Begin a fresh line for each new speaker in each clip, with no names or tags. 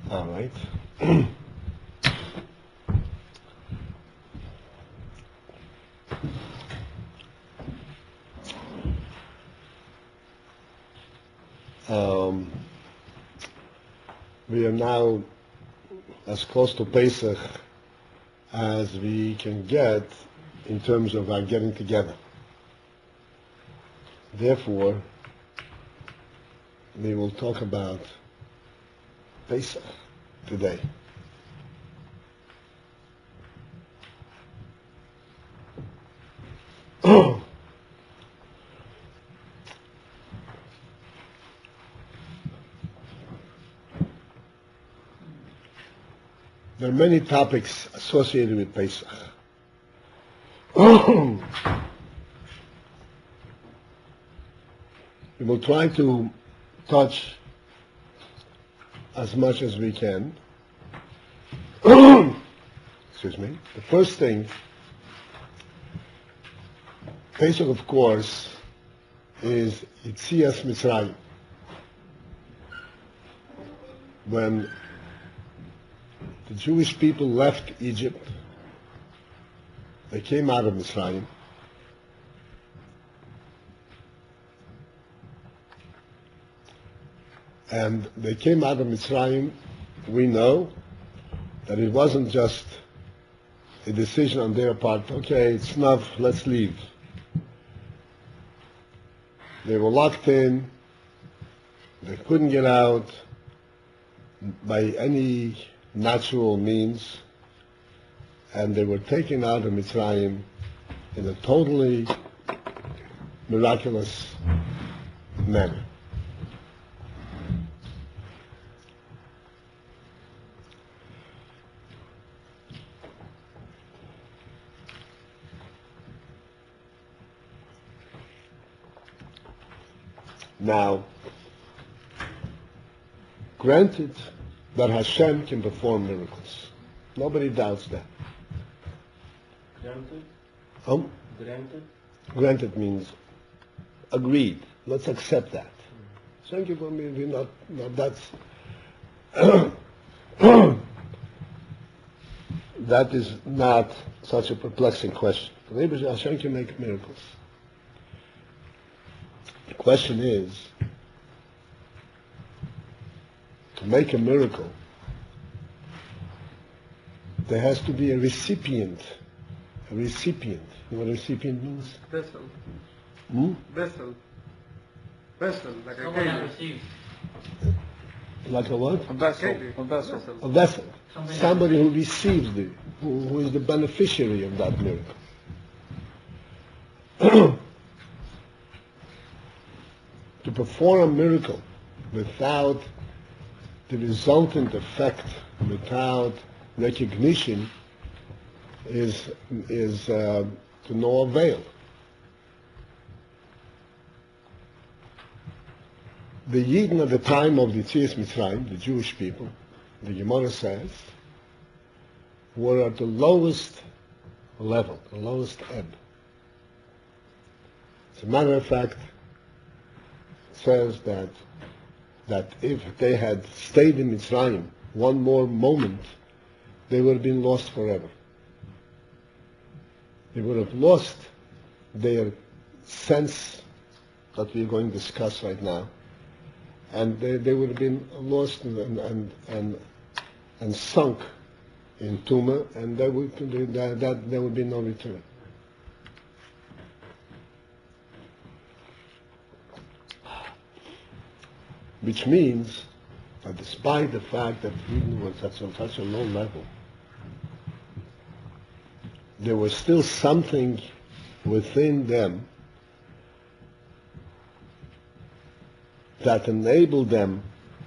All right. We are now as close to Pessach as we can get in terms of our getting together. Therefore, we will talk about Pessach today. There are many topics associated with Pessach. We will try to touch as much as we can. Excuse me. The first thing, Pessach, of course, is Yitzias Mitzrayim. When the Jewish people left Egypt, they came out of Mitzrayim. And they came out of Mitzrayim. We know that it wasn't just a decision on their part, okay, it's enough, let's leave. They were locked in, they couldn't get out by any natural means, and they were taken out of Mitzrayim in a totally miraculous manner. Now, granted that Hashem can perform miracles. Nobody doubts that.
Granted? Granted?
Granted means agreed. Let's accept that. Thank you for me. We're not that's that is not such a perplexing question. Hashem can make miracles. The question is, to make a miracle, there has to be a recipient. A recipient. You know what a recipient means?
Vessel. Vessel. Vessel, like
Someone that
a
receives.
Like a what?
A vessel. A vessel.
A vessel. Somebody who receives who is the beneficiary of that miracle. To perform a miracle without the resultant effect, without recognition, is to no avail. The Yidden at the time of the Yitzias Mitzrayim, the Jewish people, the Gemara says, were at the lowest level, the lowest ebb. As a matter of fact, it says that if they had stayed in Mitzrayim one more moment, they would have been lost forever. They would have lost their sense that we're going to discuss right now, and they would have been lost and sunk in Tumah, and there would be no return. Which means that despite the fact that Eden was at such a low level, there was still something within them that enabled them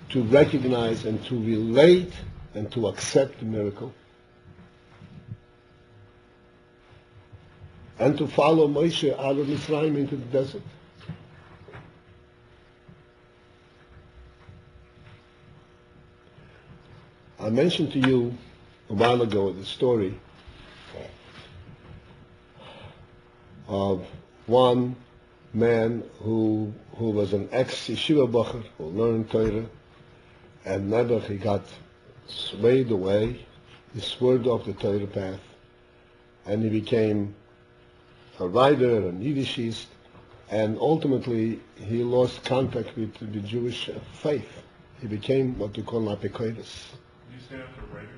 to recognize and to relate and to accept the miracle and to follow Moshe out of Mitzrayim into the desert. I mentioned to you a while ago the story of one man who was an ex-yeshiva bacher who learned Torah, and never he got swayed away, he swerved off the Torah path, and he became a writer, an Yiddishist, and ultimately he lost contact with the Jewish faith. He became what we call an apikoidus.
Did you say after a writer?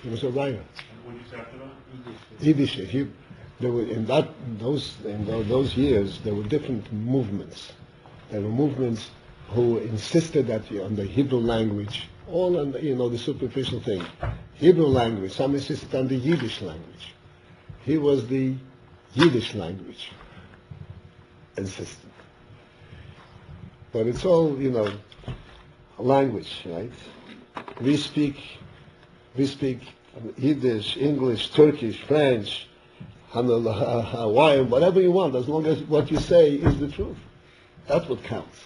He was a writer.
And what did you say after that?
Yiddish. There were in those years there were different movements. There were movements who insisted that on the Hebrew language, all on the superficial thing. Hebrew language. Some insisted on the Yiddish language. He was the Yiddish language insisted. But it's all language, right? We speak Yiddish, English, Turkish, French, Hawaiian, whatever you want, as long as what you say is the truth. That's what counts.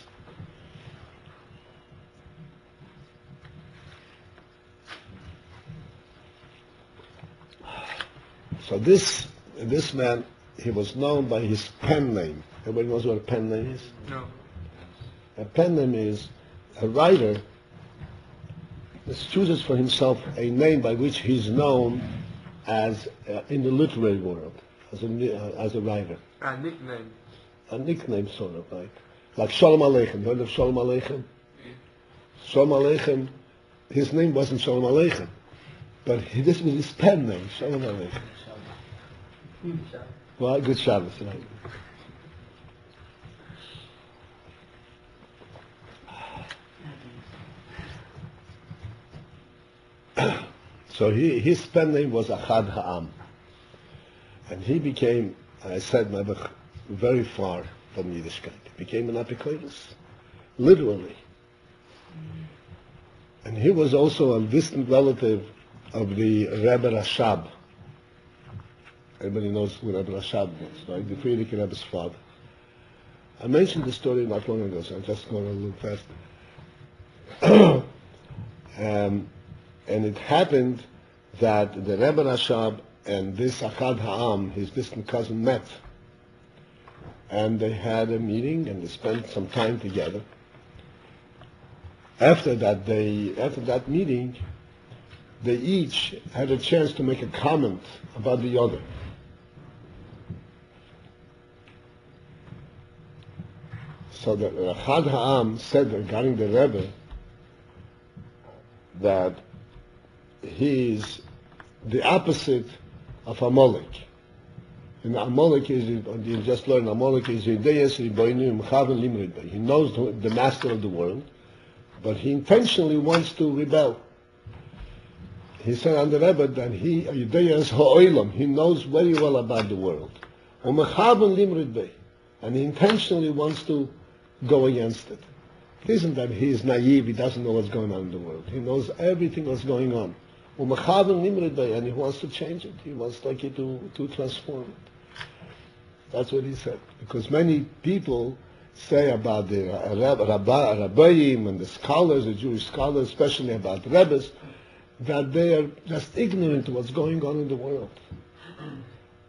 So this man, he was known by his pen name. Everybody knows what a pen name is?
No.
A pen name is a writer chooses for himself a name by which he's known as in the literary world, as a writer.
A nickname.
A nickname, sort of, right? Like Shalom Aleichem. You heard of Shalom Aleichem? Shalom Aleichem, his name wasn't Shalom Aleichem, but this was his pen name, Shalom Aleichem. Well, good Shabbos, right? So his pen name was Achad Ha'am. And he became, I said, very far from Yiddishkeit. He became an apikoidus, literally. And he was also a distant relative of the Rebbe Rashab. Everybody knows who Rebbe Rashab was, right? The Frierdiker Rebbe's father. I mentioned the story not long ago, so I'm just going a little fast. And it happened that the Rebbe Rashab and this Achad Ha'am, his distant cousin, met. And they had a meeting and they spent some time together. After that meeting, they each had a chance to make a comment about the other. So the Achad Ha'am said regarding the Rebbe that he's the opposite of Amalek. And Amalek is, you just learned, Amalek is Yideyes Riboinu M'chaven Limrid. He knows the master of the world, but he intentionally wants to rebel. He said on the Rebbe that he, Yideyes Ha'olam, he knows very well about the world. M'chaven Limrid. And he intentionally wants to go against it. It isn't that he is naive, he doesn't know what's going on in the world. He knows everything that's going on. And he wants to change it. He wants to transform it. That's what he said. Because many people say about the Rabbayim and the scholars, the Jewish scholars, especially about Rebbes, that they are just ignorant of what's going on in the world.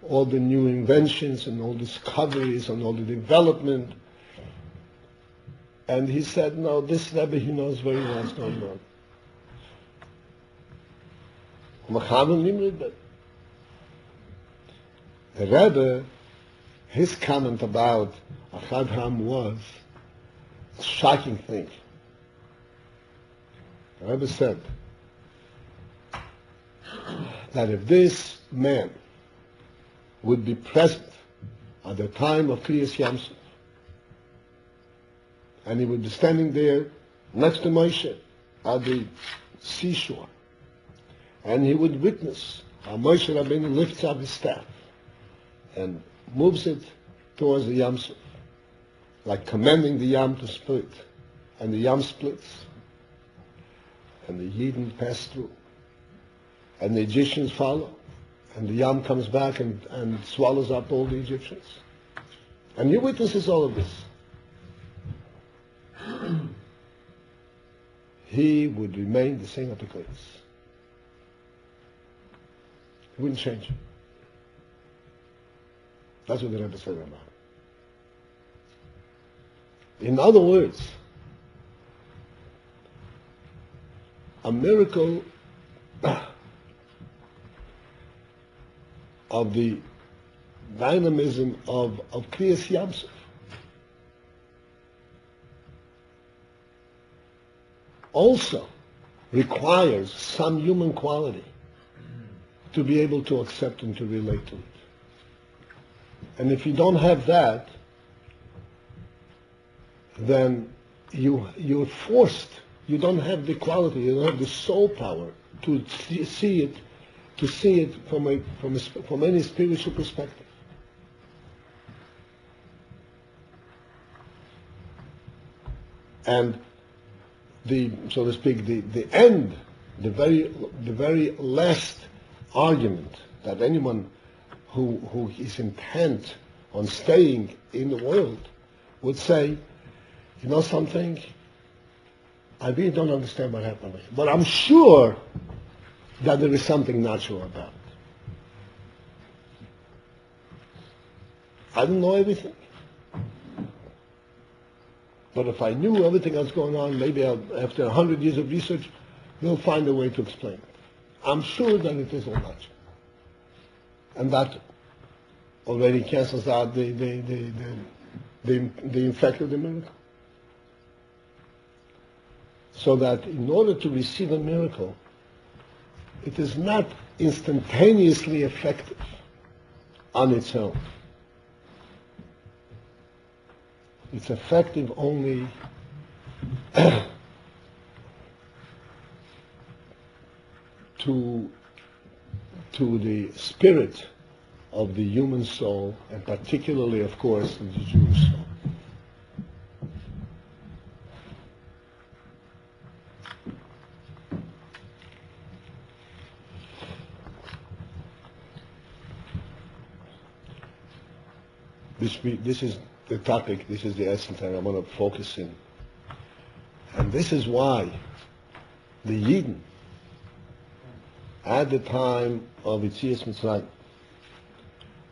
All the new inventions and all discoveries and all the development. And he said, no, this Rebbe, he knows very well what's going on. The Rebbe, his comment about Achad Ha'am was a shocking thing. The Rebbe said that if this man would be present at the time of Kriyas Yamsuf, and he would be standing there next to Moshe at the seashore, and he would witness how Moshe Rabbeinu lifts up his staff and moves it towards the Yam Suf, like commanding the Yam to split, and the Yam splits, and the Yidden pass through, and the Egyptians follow, and the Yam comes back and swallows up all the Egyptians. And he witnesses all of this. He would remain the same apikoidus. He wouldn't change. That's what the Rebbe said about it. In other words, a miracle of the dynamism of Kriyas Yamsuf also requires some human quality to be able to accept and to relate to it. And if you don't have that, then you're forced. You don't have the quality. You don't have the soul power to see it from any spiritual perspective. And so to speak, the end, the very last argument that anyone who is intent on staying in the world would say, you know something, I really don't understand what happened, but I'm sure that there is something natural about it. I don't know everything. But if I knew everything that's going on, maybe after 100 years of research, we'll find a way to explain it. I'm sure that it is all natural. And that already cancels out the effect of the miracle. So that in order to receive a miracle, it is not instantaneously effective on its own. It's effective only to the spirit of the human soul, and particularly, of course, the Jewish soul. This is the topic, this is the essence that I want to focus in. And this is why the Yidden, at the time of Yetzias Mitzrayim,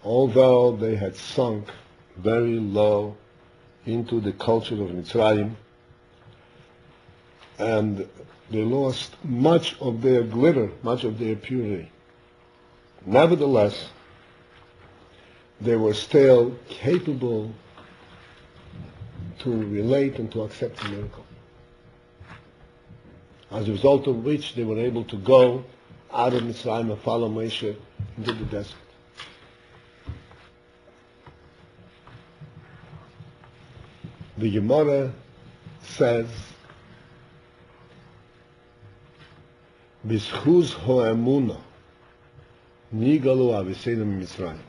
although they had sunk very low into the culture of Mitzrayim, and they lost much of their glitter, much of their purity, nevertheless, they were still capable to relate and to accept the miracle. As a result of which they were able to go out of Mitzrayim and follow Moshe into the desert. The Gemara says, "B'schuz ho'emuna nigalu aviseinu Mitzrayim."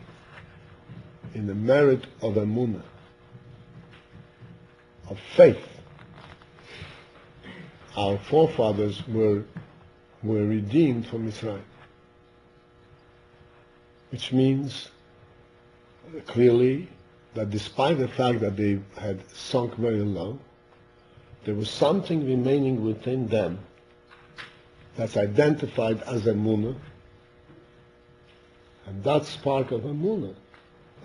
In the merit of emunah, of faith, our forefathers were redeemed from Mitzrayim. Which means clearly that despite the fact that they had sunk very low, there was something remaining within them that's identified as emunah, and that spark of emunah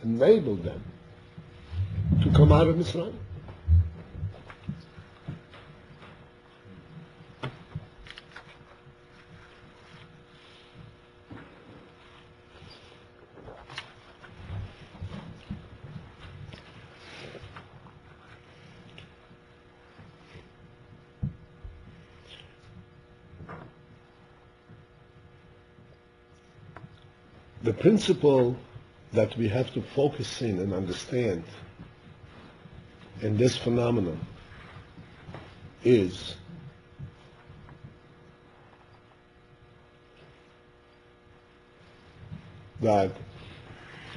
enabled them to come out of Mitzrayim. The principle that we have to focus in and understand in this phenomenon is that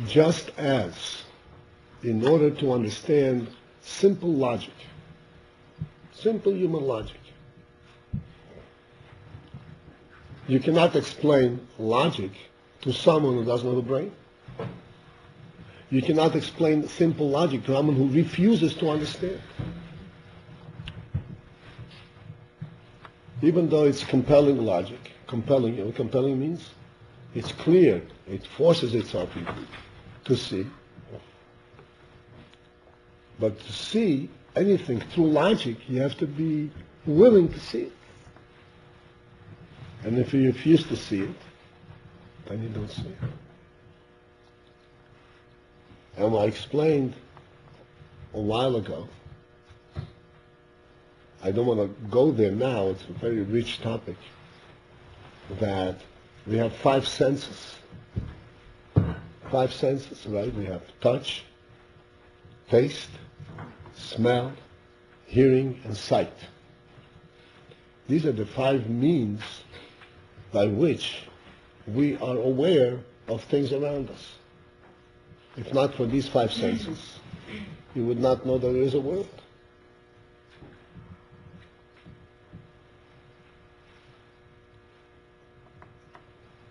just as in order to understand simple logic, simple human logic, you cannot explain logic to someone who doesn't have a brain. You cannot explain simple logic to someone who refuses to understand. Even though it's compelling logic, compelling, you know what compelling means? It's clear, it forces itself to see. But to see anything through logic, you have to be willing to see it. And if you refuse to see it, then you don't see it. And what I explained a while ago, I don't want to go there now, it's a very rich topic, that we have five senses. Five senses, right? We have touch, taste, smell, hearing, and sight. These are the five means by which we are aware of things around us. If not for these five senses, you would not know that there is a world.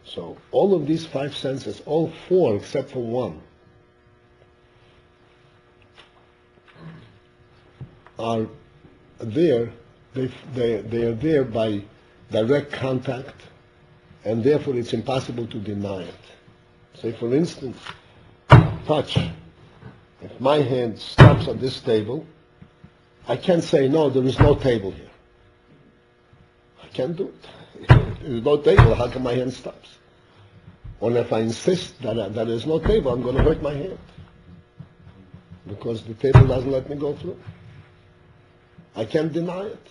So all of these five senses, all four except for one, are there. They are there by direct contact, and therefore it's impossible to deny it. Say, for instance, touch. If my hand stops on this table, I can't say, no, there is no table here. I can't do it. There is no table, how come my hand stops? Or if I insist that there is no table, I'm going to hurt my hand. Because the table doesn't let me go through. I can't deny it.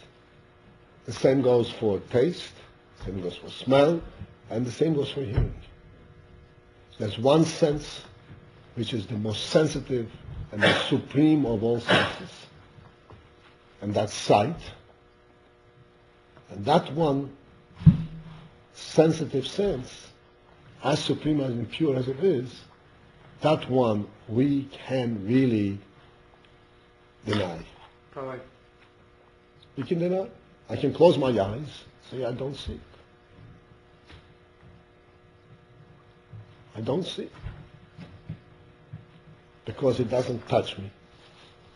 The same goes for taste, the same goes for smell, and the same goes for hearing. There's one sense which is the most sensitive and the supreme of all senses. And that's sight. And that one sensitive sense, as supreme and pure as it is, that one we can really deny.
Correct.
We can deny. I can close my eyes, say I don't see it. I don't see it. Because it doesn't touch me.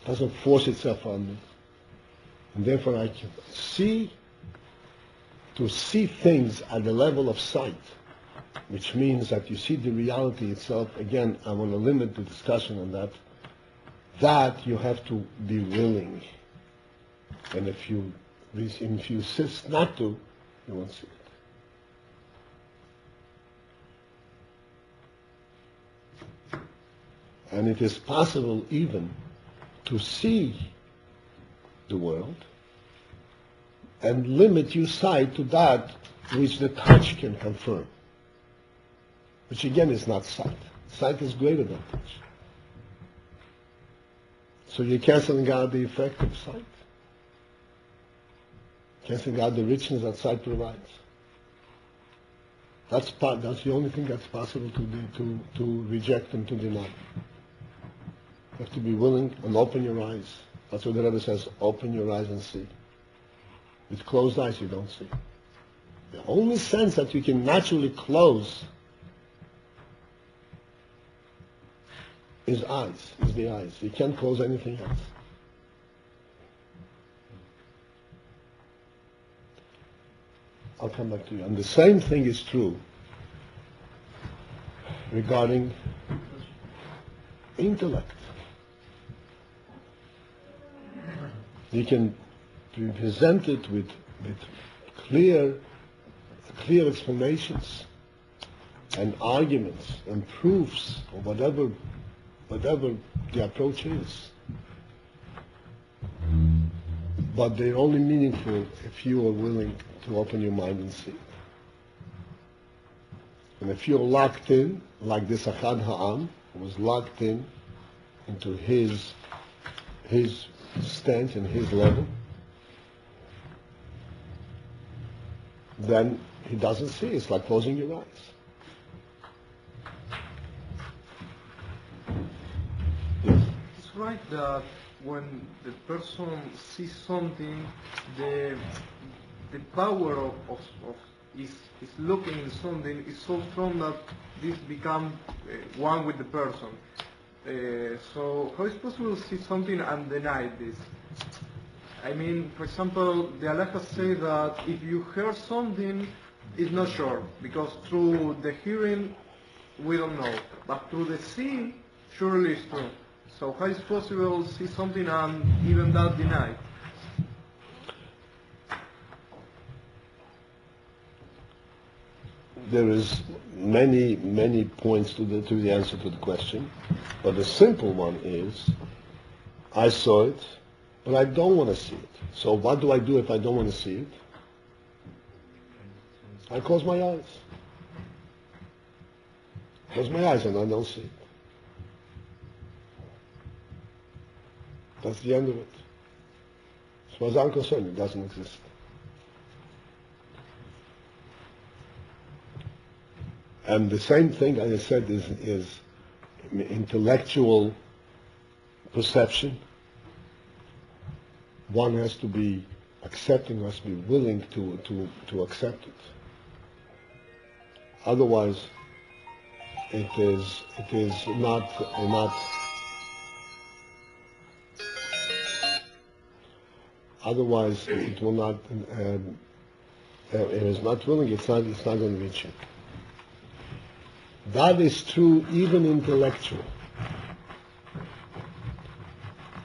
It doesn't force itself on me. And therefore I can see, to see things at the level of sight, which means that you see the reality itself. Again, I want to limit the discussion on that. That you have to be willing. And if you insist not to, you won't see it. And it is possible even to see the world and limit your sight to that which the touch can confirm. Which again is not sight. Sight is greater than touch. So you're canceling out the effect of sight. Canceling out the richness that sight provides. That's the only thing that's possible to reject and to deny. You have to be willing and open your eyes. That's what the Rebbe says, open your eyes and see. With closed eyes you don't see. The only sense that you can naturally close is the eyes. You can't close anything else. I'll come back to you. And the same thing is true regarding intellect. You can be presented with clear explanations and arguments and proofs or whatever the approach is. But they're only meaningful if you are willing to open your mind and see. And if you're locked in, like this Achad Ha'am was locked in into his stance and his level, then he doesn't see. It's like closing your eyes. Yes?
It's right that when the person sees something, the power of is looking in something is so strong that this becomes one with the person. So how is it possible to see something and deny this? I mean, for example, the halakha say that if you hear something, it's not sure, because through the hearing, we don't know. But through the seeing, surely it's true. So how is it possible to see something and even that deny?
there is many points to the answer to the question, but the simple one is, I saw it, but I don't want to see it. So what do I do if I don't want to see it? I close my eyes. Close my eyes and I don't see it. That's the end of it. As far as I'm concerned, it doesn't exist. And the same thing, as I said, is intellectual perception. One has to be accepting, has to be willing to accept it. Otherwise, it is not. Otherwise, it will not. If it's not willing, it's not going to reach you. That is true even intellectual.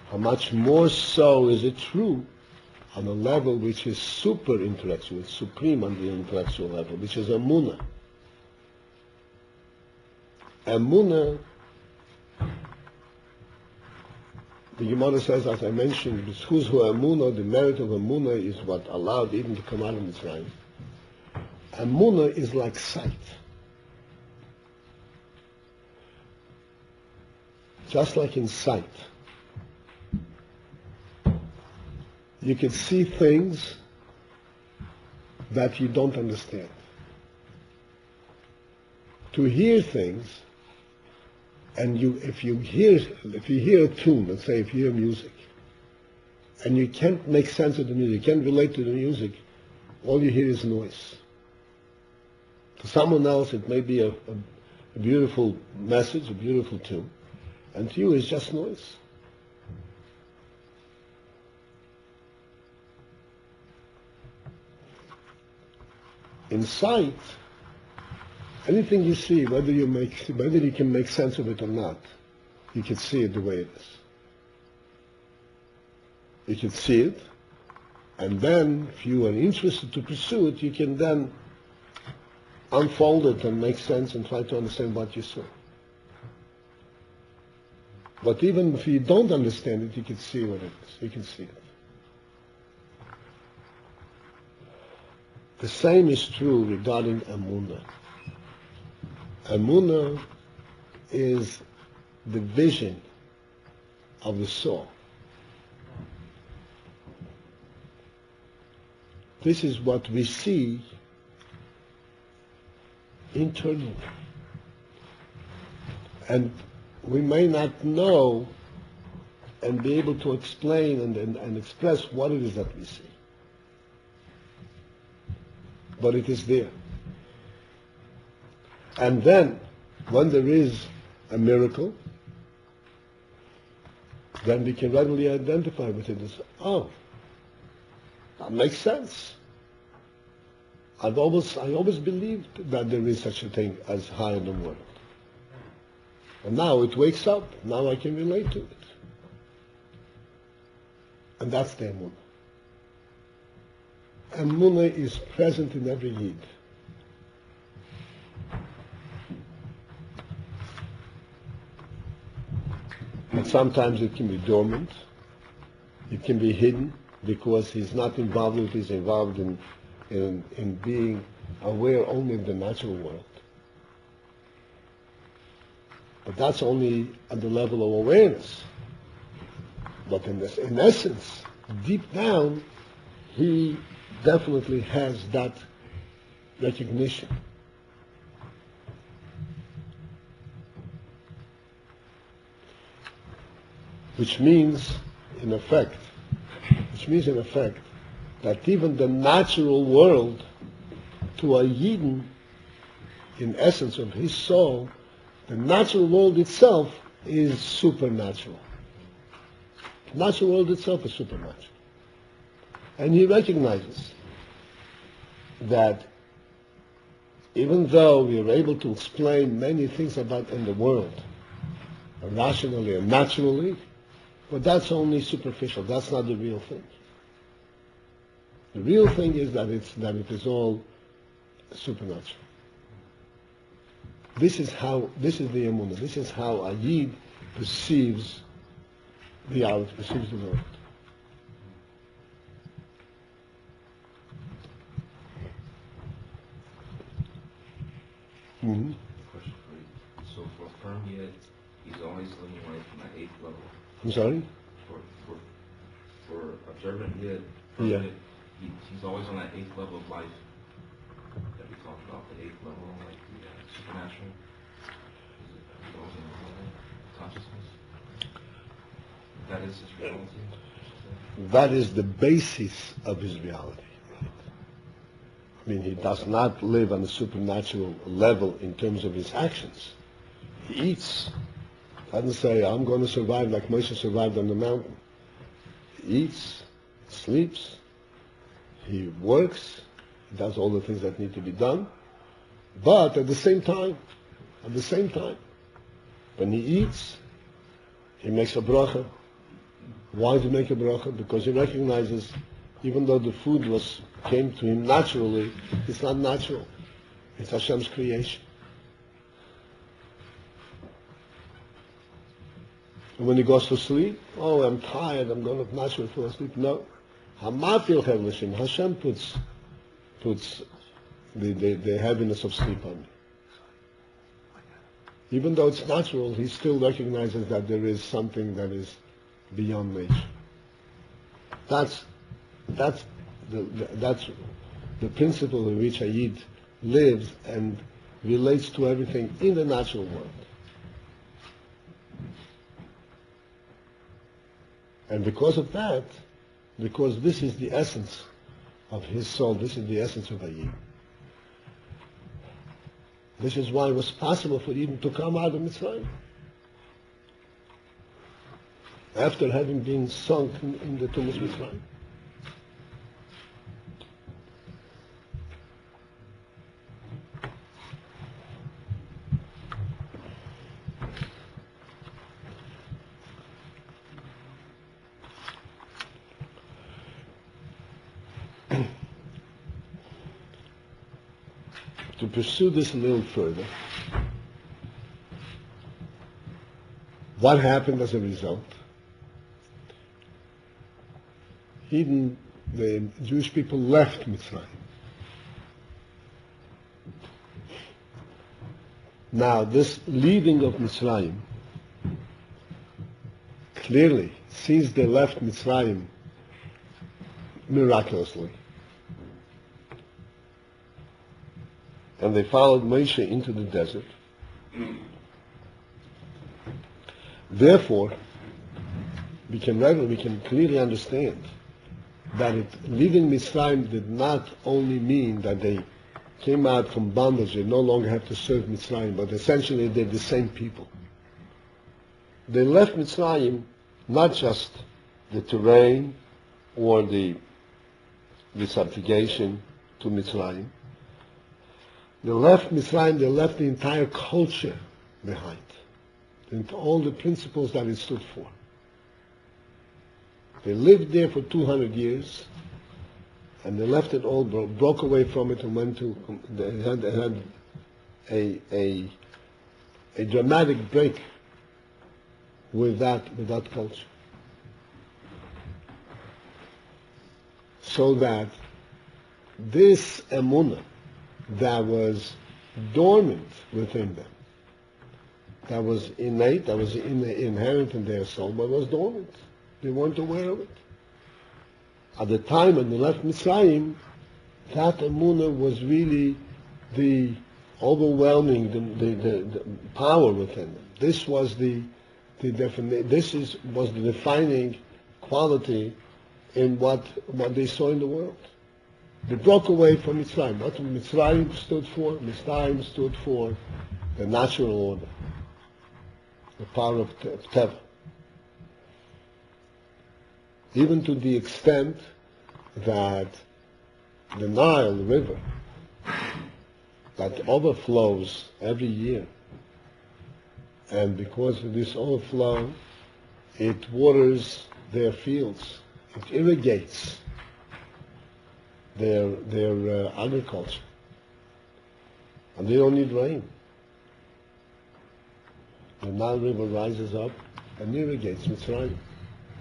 How much more so is it true on a level which is super intellectual, it's supreme on the intellectual level, which is Emunah. Emunah, the Gemara says, as I mentioned, B'zchus hu Emunah, the merit of Emunah is what allowed Eden to come out of Mitzrayim. Emunah is like sight. Just like in sight. You can see things that you don't understand. To hear things, and if you hear a tune, let's say if you hear music, and you can't make sense of the music, you can't relate to the music, all you hear is noise. To someone else it may be a beautiful message, a beautiful tune, and to you it's just noise. In sight, anything you see, whether you can make sense of it or not, you can see it the way it is. You can see it, and then if you are interested to pursue it, you can then unfold it and make sense and try to understand what you saw. But even if you don't understand it, you can see what it is. You can see it. The same is true regarding Emunah. Emunah is the vision of the soul. This is what we see internally. And we may not know and be able to explain and express what it is that we see. But it is there. And then, when there is a miracle, then we can readily identify with it as, oh, that makes sense. I always believed that there is such a thing as higher in the world. And now it wakes up. Now I can relate to it. And that's the Emunah. Emunah is present in every Yid. And sometimes it can be dormant. It can be hidden because he's not involved with it. He's involved in being aware only of the natural world. But that's only at the level of awareness. But in essence, deep down, he definitely has that recognition. Which means, in effect, that even the natural world, to a Yidden, in essence of his soul, the natural world itself is supernatural. The natural world itself is supernatural. And he recognizes that even though we are able to explain many things about in the world, rationally and naturally, but that's only superficial. That's not the real thing. The real thing is that it is all supernatural. This is the emunah. This is how a Yid perceives reality, perceives the world. Mm-hmm.
Question for you. So for a firm Yid, he's always living life from the 8th level.
I'm sorry?
For observant Yid,
Yeah.
he's always on that 8th level of life that we talked about, the 8th level, like the supernatural. He's always in his level of consciousness. That is his reality.
That is the basis of his reality. I mean, he does not live on a supernatural level in terms of his actions. He eats. Doesn't say, I'm going to survive like Moshe survived on the mountain. He eats, sleeps, he works, he does all the things that need to be done. But at the same time, when he eats, he makes a bracha. Why does he make a bracha? Because he recognizes, even though the food came to him naturally, it's not natural. It's Hashem's creation. And when he goes to sleep, oh, I'm tired, I'm going to naturally fall asleep. No. Hamatil Hevlishim, Hashem puts the heaviness of sleep on me. Even though it's natural, he still recognizes that there is something that is beyond nature. That's the principle in which a Yid lives and relates to everything in the natural world. And because of that, because this is the essence of his soul, this is the essence of a Yid. This is why it was possible for Eden to come out of Mitzrayim. After having been sunk in the tomb of Mitzrayim. To pursue this a little further, what happened as a result? The Jewish people left Mitzrayim. Now, this leaving of Mitzrayim, clearly, since they left Mitzrayim miraculously, and they followed Moshe into the desert. Therefore, we can clearly understand that leaving Mitzrayim did not only mean that they came out from bondage, they no longer have to serve Mitzrayim, but essentially they're the same people. They left Mitzrayim not just the terrain or the subjugation to Mitzrayim. They left Mitzrayim, they left the entire culture behind, and all the principles that it stood for. They lived there for 200 years, and they left it all, broke away from it, and went to, they had a dramatic break with that culture. So that this emunah that was dormant within them, that was innate, that was inherent in their soul, but was dormant. They weren't aware of it. At the time when they left Mitzrayim, that emunah was really the overwhelming, the power within them. This was was the defining quality in what they saw in the world. They broke away from Mitzrayim. What Mitzrayim stood for? Mitzrayim stood for the natural order, the power of Teva. Even to the extent that the Nile, the river, that overflows every year, and because of this overflow, it waters their fields, it irrigates their agriculture, and they don't need rain. the Nile River rises up and irrigates Mitzrayim.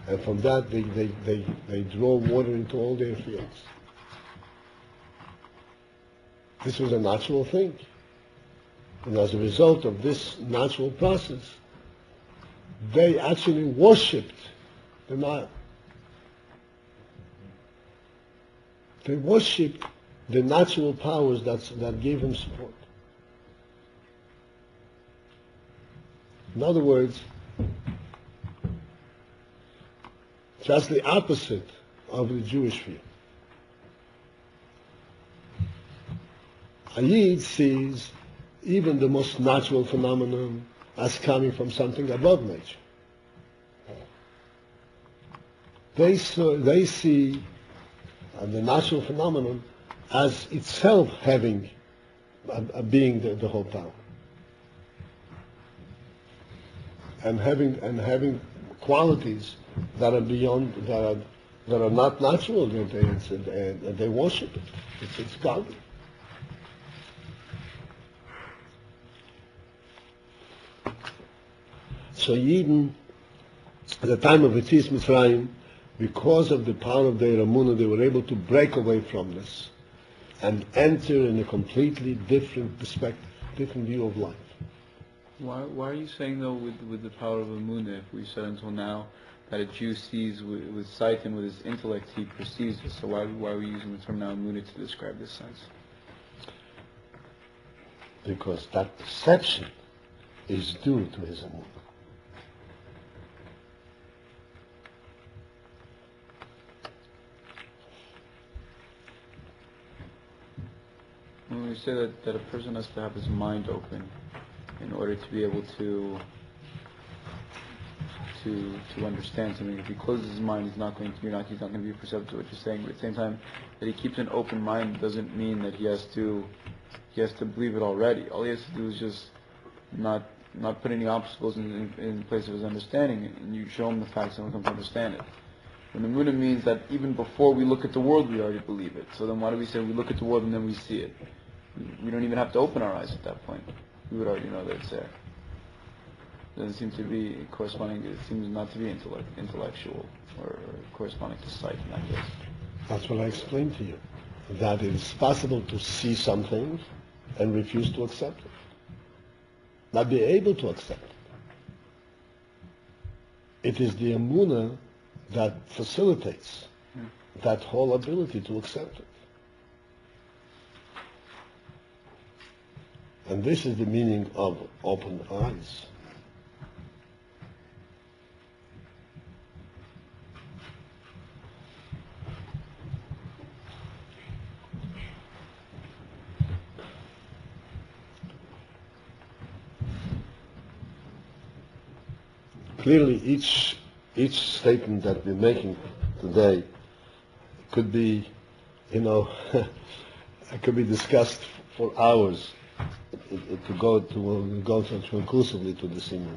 And from that, they draw water into all their fields. This was a natural thing. And as a result of this natural process, they actually worshipped the Nile. They worshipped the natural powers that gave him support. In other words, just the opposite of the Jewish view. A Yid sees even the most natural phenomenon as coming from something above nature. They see the natural phenomenon as itself having being the whole power, and having qualities that are beyond, that are not natural. They worship it. It's godly. So Yidden, at the time of Yetzias Mitzrayim, because of the power of their emunah, they were able to break away from this and enter in a completely different perspective, different view of life.
Why are you saying, though, with the power of emunah, if we said until now that a Jew sees with sight and with his intellect he perceives it, so why are we using the term now emunah to describe this sense?
Because that perception is due to his emunah.
When we say that a person has to have his mind open in order to be able to understand something. If he closes his mind, he's not going to be perceptive to what you're saying. But at the same time, that he keeps an open mind doesn't mean that he has to believe it already. All he has to do is just not put any obstacles in place of his understanding, and you show him the facts and he'll come to understand it. When the emunah means that even before we look at the world, we already believe it. So then why do we say we look at the world and then we see it? We don't even have to open our eyes at that point. We would already know that it's there. It doesn't seem to be corresponding. It seems not to be intellectual or corresponding to sight in that case.
That's what I explained to you. That it is possible to see something and refuse to accept it. Not be able to accept it. It is the emunah that facilitates that whole ability to accept it. And this is the meaning of open eyes. Clearly, each statement that we're making today could be, could be discussed for hours. To go through inclusively to this inyan.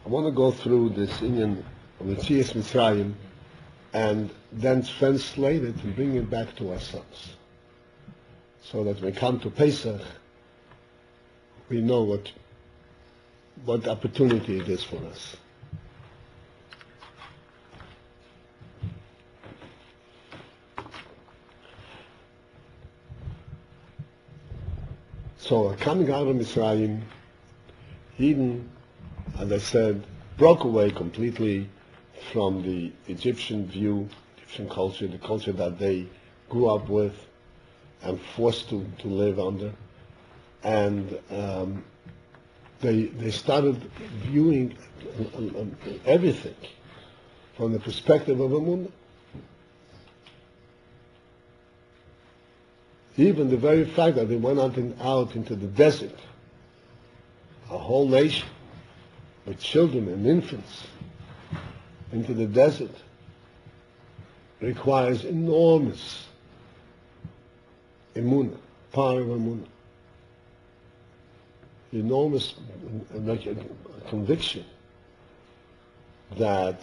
I want to go through this inyan of Yetzias Mitzrayim and then translate it and bring it back to ourselves, so that when we come to Pessach, we know what opportunity it is for us. So coming out of Mitzrayim, Eden, as I said, broke away completely from the Egyptian view, Egyptian culture, the culture that they grew up with and forced to live under. And they started viewing everything from the perspective of emunah. Even the very fact that they went out into the desert, a whole nation with children and infants into the desert, requires enormous emunah, power of emunah, enormous conviction that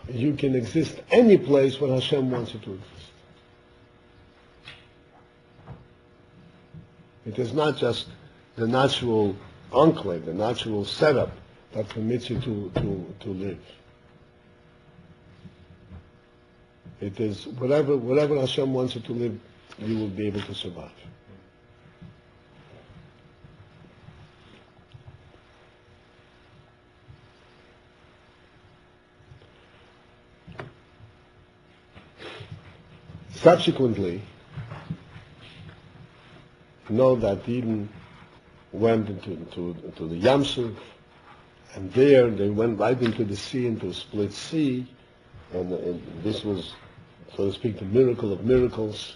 you can exist any place where Hashem wants you to exist. It is not just the natural enclave, the natural setup that permits you to live. It is whatever Hashem wants you to live, you will be able to survive. Subsequently, know that Eden went into the Yam Suf, and there they went right into the sea, into a split sea, and this was, so to speak, the miracle of miracles.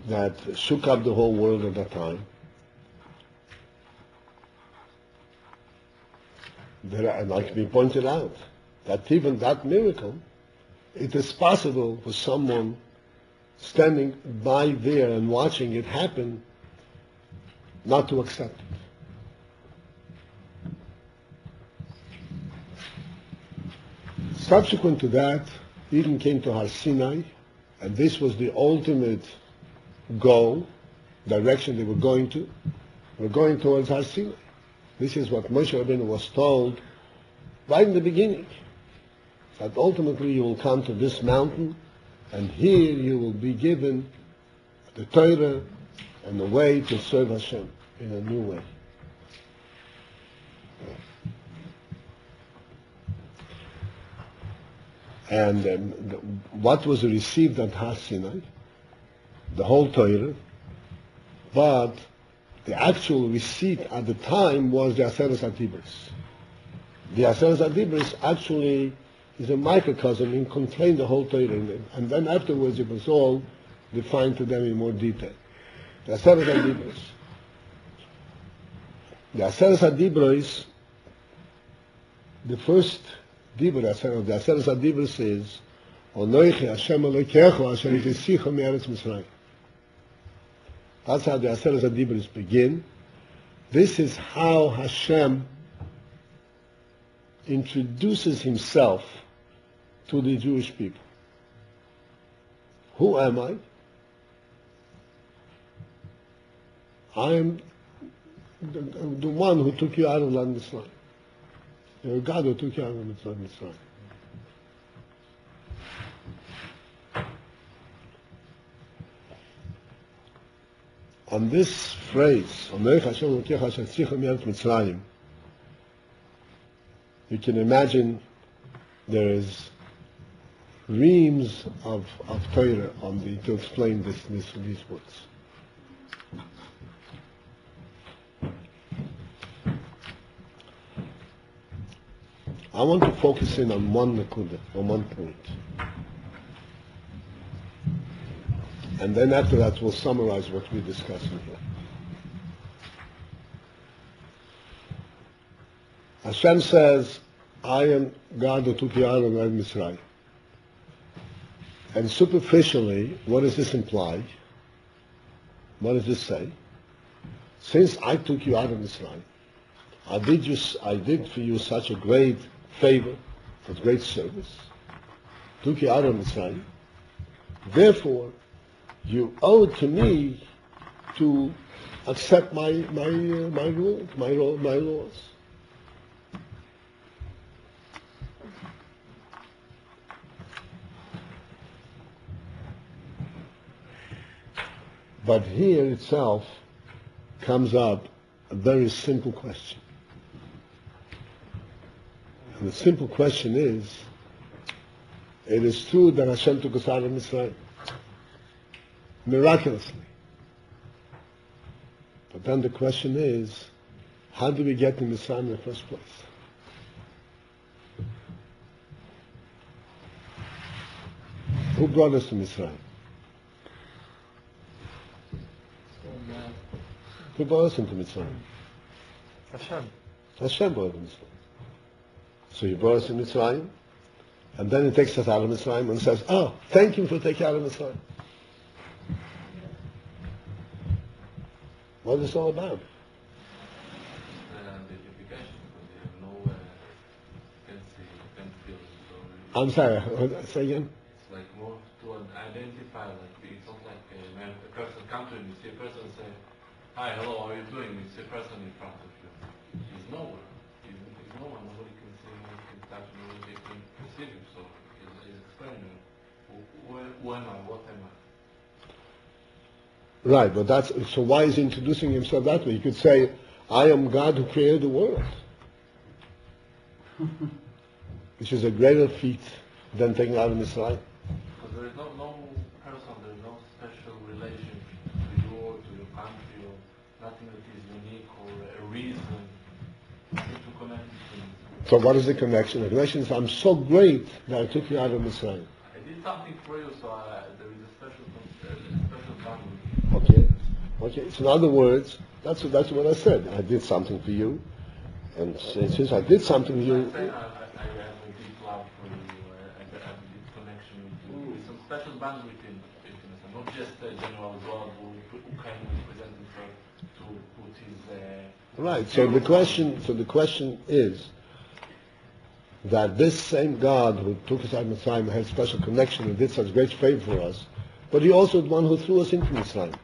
That shook up the whole world at that time. And like we pointed out, that even that miracle, it is possible for someone standing by there and watching it happen not to accept it. Subsequent to that, Eden came to Har Sinai, and this was the ultimate goal, direction they were going to. They were going towards Har Sinai. This is what Moshe Rabbeinu was told right in the beginning, that ultimately you will come to this mountain, and here you will be given the Torah and the way to serve Hashem in a new way. And what was received at Har Sinai? The whole Torah, but the actual receipt at the time was the Aseret HaDibros. The Aseret HaDibros actually is a microcosm and contained the whole Torah in it. And then afterwards it was all defined to them in more detail. The Aseret HaDibros. The Aseret HaDibros, the first Dibur, the Aseret HaDibros is, Onoichi Hashem Elokecho Asher Yitzicha Me'eretz Mitzrayim. That's how the Aseret HaDibros begin. This is how Hashem introduces himself to the Jewish people. Who am I? I am the one who took you out of land Mitzrayim. You're God who took you out of Mitzrayim. On this phrase, you can imagine there is reams of Torah to explain these words. I want to focus in on one nakuda, on one point. And then after that we'll summarize what we're discussing here. Hashem says, I am God who took you out of Mitzrayim. And superficially, what does this imply? What does this say? Since I took you out of Mitzrayim, I did for you such a great favor, such great service, took you out of Mitzrayim. Therefore, you owe it to me to accept my rules, my laws. But here itself comes up a very simple question. And the simple question is, it is true that Hashem took us out of Mitzrayim, miraculously. But then the question is, how do we get to Mitzrayim in the first place? Who brought us to Mitzrayim? Who brought us into Mitzrayim?
Hashem.
Hashem brought us to Mitzrayim. So he brought us to Mitzrayim, and then he takes us out of Mitzrayim and says, oh, thank you for taking out of Mitzrayim. What is this all about?
The unification, because they have no, can't feel it.
I'm sorry, say again?
It's like more
style. Like it's not like when a person comes to you, you see a person and say, "Hi, hello, how are you doing?" You see a person in front of you. He's nowhere. He's no one. Nobody can see him. Nobody can touch him. Nobody can perceive him. So he's explaining, who am I? What am I?
Right, but so why is he introducing himself that way? He could say, I am God who created the world. Which is a greater feat than taking out of Israel.
Because there is no person, there is no special relation to you or to your country or nothing that is unique or a reason to connect between.
So what is the connection? The connection is, I'm so great that I took you out of Israel.
I did something for you, so there is a special bond.
Okay. So in other words, that's what I said. I did something for you, and since I did something for you,
I'm saying I have a deep love for you. I have a deep connection with you. There is some special bond between us, and not just a general God who can represent himself to put his.
right. So the question is that this same God who took us out of Mitzrayim had special connection and did such great favor for us, but he also the one who threw us into Mitzrayim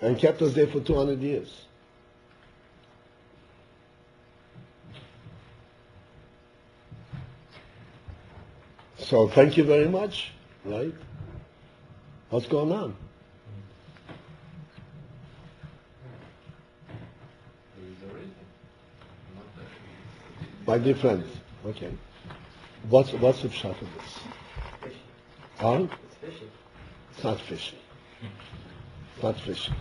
and kept us there for 200 years. So thank you very much, right? What's going on?
There is a reason.
My dear friends, okay. What's the pshat of this?
Fishing.
Huh?
It's fishing.
It's not fishing. It's not fishing.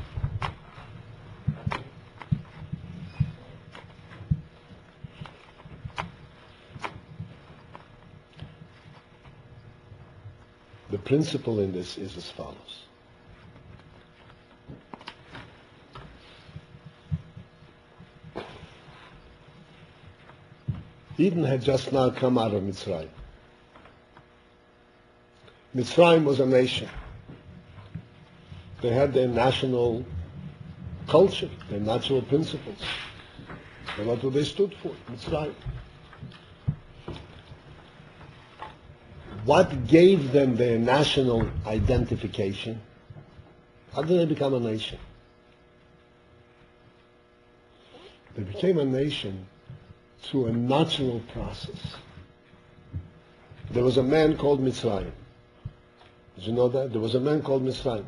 The principle in this is as follows. Eden had just now come out of Mitzrayim. Mitzrayim was a nation. They had their national culture, their natural principles. And what they stood for, Mitzrayim. What gave them their national identification? How did they become a nation? They became a nation through a natural process. There was a man called Mitzrayim. Did you know that? There was a man called Mitzrayim.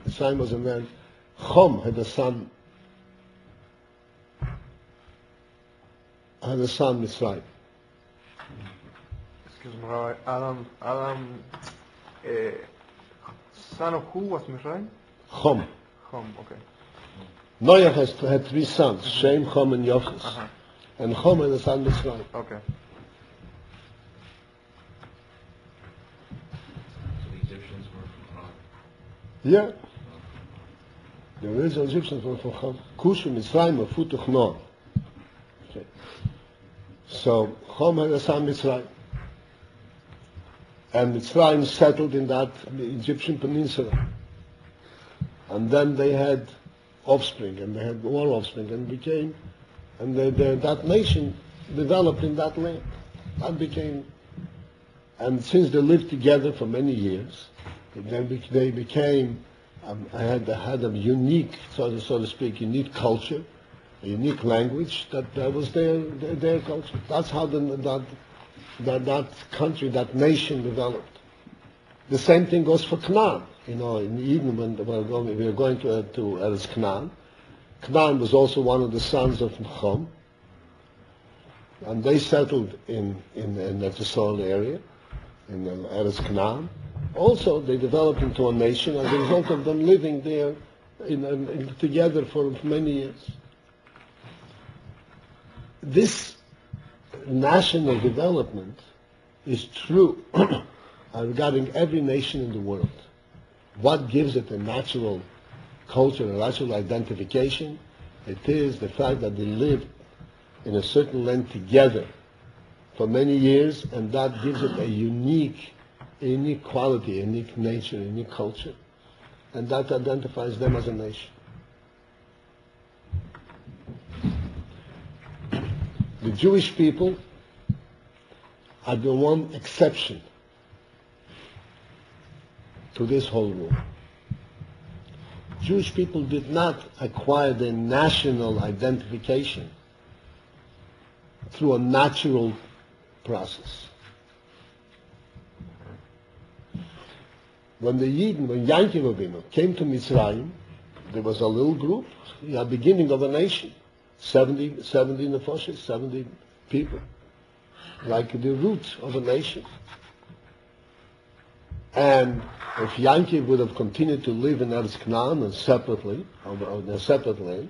Mitzrayim was a man. Chom had a son. Mitzrayim.
Excuse me, Rabbi. Adam, son of who was Mizraim?
Chom.
Okay.
Noach had three sons, Shem, Chom, and Yafes.
Uh-huh.
And Chom had a son Mitzrayim.
Okay.
So the Egyptians were from Chom.
Yeah. The original Egyptians were from Chom. Kush and Mitzrayim were Futuch Nor. Okay. So Chom had a son Mitzrayim. And Mitzrayim settled in that Egyptian peninsula. And then they had offspring, and they had more offspring, and became, and that nation developed in that land. That became, and since they lived together for many years, they became, had a unique, so to speak, unique culture, a unique language that was their culture. That's how that country, that nation developed. The same thing goes for Canaan. You know, in Eden, when we were going to Eretz Canaan, Canaan was also one of the sons of Chom, and they settled in the soil area, in Eretz Canaan. Also, they developed into a nation as a result of them living there together for many years. This national development is true regarding every nation in the world. What gives it a natural culture, a natural identification? It is the fact that they lived in a certain land together for many years, and that gives it a unique quality, a unique nature, a unique culture. And that identifies them as a nation. The Jewish people are the one exception to this whole rule. Jewish people did not acquire their national identification through a natural process. When Yankee Rabbeinu came to Mitzrayim, there was a little group, a beginning of a nation, 70 nefoshes, 70 people, like the root of a nation. And if Yankee would have continued to live in Eretz Canaan and separately, on a separate land,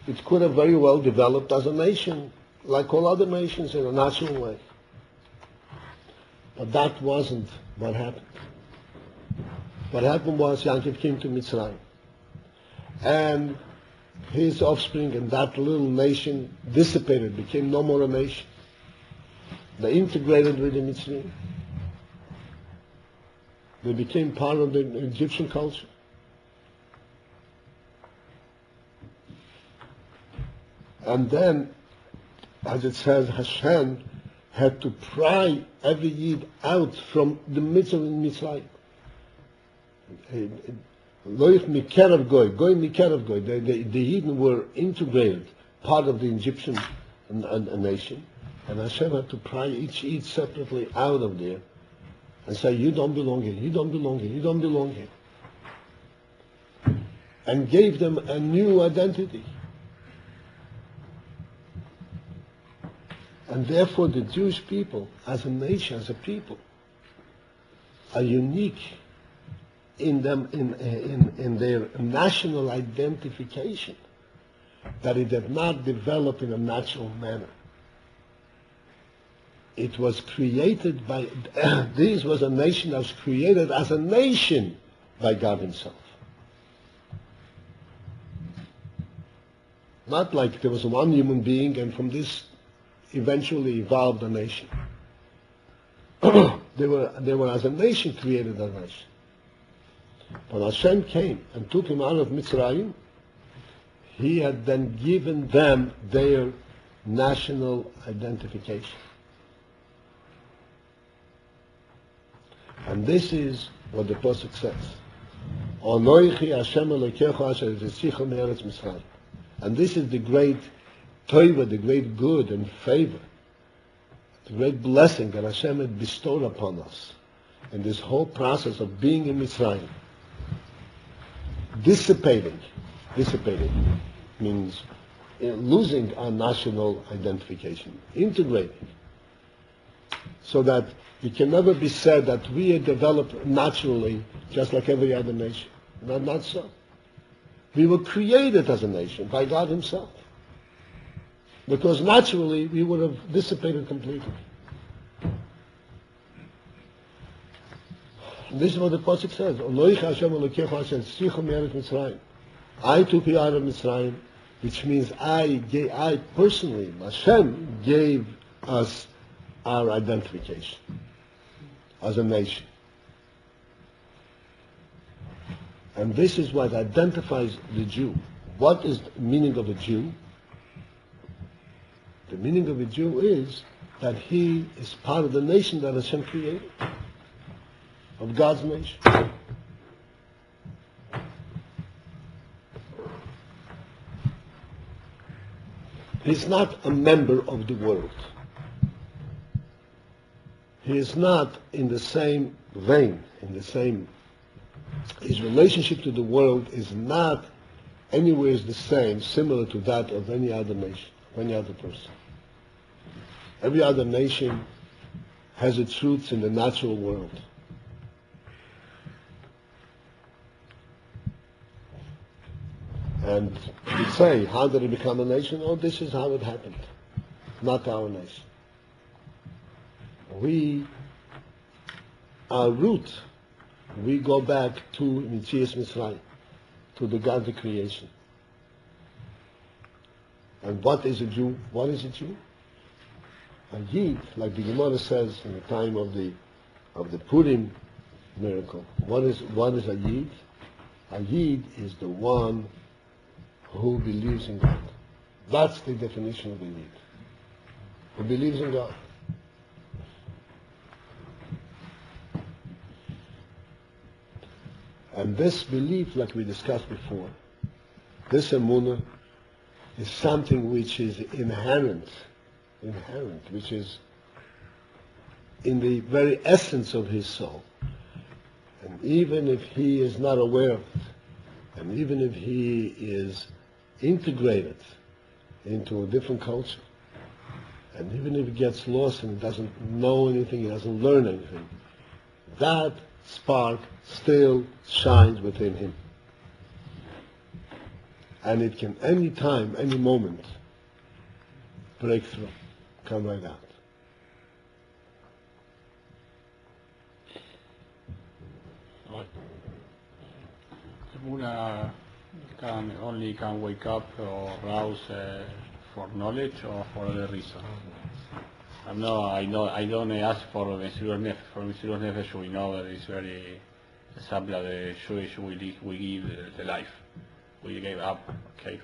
it could have very well developed as a nation, like all other nations, in a natural way. But that wasn't what happened. What happened was Yankee came to Mitzrayim, and his offspring and that little nation dissipated, became no more a nation. They integrated with the Mitzrayim. They became part of the Egyptian culture. And then, as it says, Hashem had to pry every Yid out from the midst of Mitzrayim. Loich mikerav goy, goy mikerav goy. The Yidden were integrated, part of the Egyptian nation, and Hashem had to pry each Yid separately out of there and say, you don't belong here, you don't belong here, you don't belong here. And gave them a new identity. And therefore the Jewish people, as a nation, as a people, are unique in them, in their national identification, that it did not develop in a natural manner. It was created by, this was a nation that was created as a nation by God Himself. Not like there was one human being and from this eventually evolved a nation. They were as a nation created as a nation. When Hashem came and took him out of Mitzrayim, He had then given them their national identification. And this is what the Pessach says. Onoichi Hashem Elokecha asher yitzicha me'eretz Mitzrayim. And this is the great tova, the great good and favor, the great blessing that Hashem had bestowed upon us in this whole process of being in Mitzrayim. Dissipating means losing our national identification, integrating, so that it can never be said that we are developed naturally just like every other nation. Not so. We were created as a nation by God Himself, because naturally we would have dissipated completely. This is what the Pessach says. I took you out of Mitzrayim, which means I personally, Hashem, gave us our identification as a nation. And this is what identifies the Jew. What is the meaning of a Jew? The meaning of a Jew is that he is part of the nation that Hashem created, of God's nation. He's not a member of the world. He is not in the same vein, his relationship to the world is not anywhere the same, similar to that of any other nation, of any other person. Every other nation has its roots in the natural world. And we say, how did it become a nation? Oh, this is how it happened. Not our nation. Our root, we go back to Mitzias Mitzrayim, to the godly creation. And what is a Jew? What is a Jew? A Yid, like the Gemara says in the time of the Purim miracle. What is a Yid? A Yid is the one who believes in God. That's the definition of a Yid. Who believes in God. And this belief, like we discussed before, this emunah is something which is inherent, which is in the very essence of his soul. And even if he is not aware of it, and even if he is integrated into a different culture, and even if he gets lost and doesn't know anything, he doesn't learn anything, that spark still shines within him. And it can any time, any moment, break through, come right out.
Buddha only can wake up or rouse for knowledge or for other reason. I don't ask for Metzoirah Nefesh. For Metzoirah Nefesh, we know that it's very example the Jewish we give the life. We gave up,